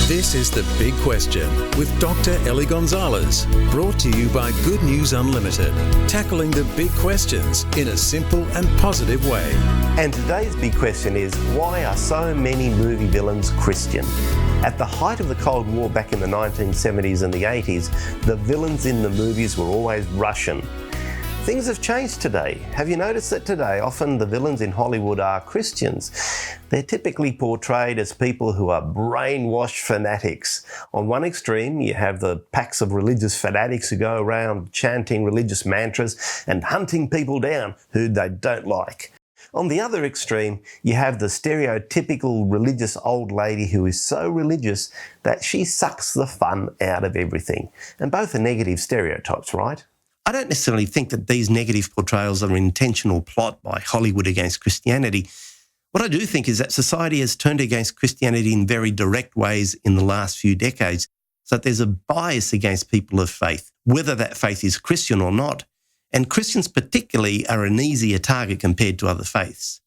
This is The Big Question with Dr. Ellie Gonzalez, brought to you by Good News Unlimited, tackling the big questions in a simple and positive way. And today's big question is, why are so many movie villains Christian? At the height of the Cold War back in the 1970s and the 80s, the villains in the movies were always Russian. Things have changed today. Have you noticed that today often the villains in Hollywood are Christians? They're typically portrayed as people who are brainwashed fanatics. On one extreme, you have the packs of religious fanatics who go around chanting religious mantras and hunting people down who they don't like. On the other extreme, you have the stereotypical religious old lady who is so religious that she sucks the fun out of everything. And both are negative stereotypes, right? I don't necessarily think that these negative portrayals are an intentional plot by Hollywood against Christianity. What I do think is that society has turned against Christianity in very direct ways in the last few decades, so that there's a bias against people of faith, whether that faith is Christian or not. And Christians particularly are an easier target compared to other faiths.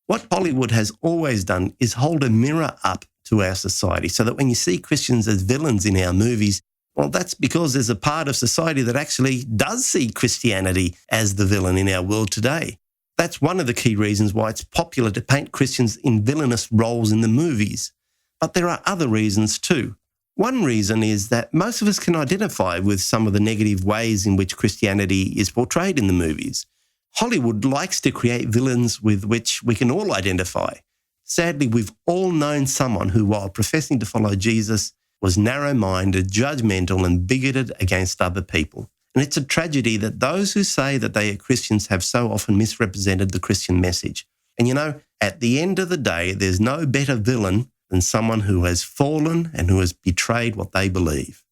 What Hollywood has always done is hold a mirror up to our society so that when you see Christians as villains in our movies, well, that's because there's a part of society that actually does see Christianity as the villain in our world today. That's one of the key reasons why it's popular to paint Christians in villainous roles in the movies. But there are other reasons too. One reason is that most of us can identify with some of the negative ways in which Christianity is portrayed in the movies. Hollywood likes to create villains with which we can all identify. Sadly, we've all known someone who, while professing to follow Jesus, was narrow-minded, judgmental and bigoted against other people. And it's a tragedy that those who say that they are Christians have so often misrepresented the Christian message. And you know, at the end of the day, there's no better villain than someone who has fallen and who has betrayed what they believe.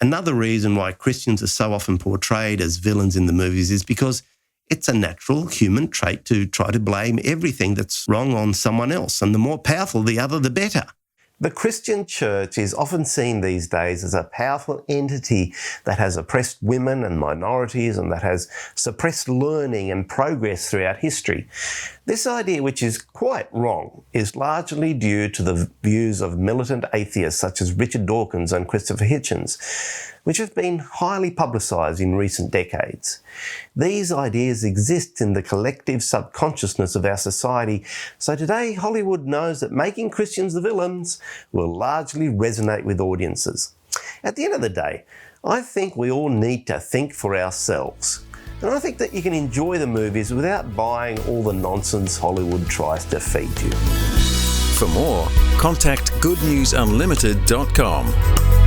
Another reason why Christians are so often portrayed as villains in the movies is because it's a natural human trait to try to blame everything that's wrong on someone else, and the more powerful the other, the better. The Christian church is often seen these days as a powerful entity that has oppressed women and minorities and that has suppressed learning and progress throughout history. This idea, which is quite wrong, is largely due to the views of militant atheists such as Richard Dawkins and Christopher Hitchens, which have been highly publicised in recent decades. These ideas exist in the collective subconsciousness of our society, so today Hollywood knows that making Christians the villains will largely resonate with audiences. At the end of the day, I think we all need to think for ourselves. And I think that you can enjoy the movies without buying all the nonsense Hollywood tries to feed you. For more, contact goodnewsunlimited.com.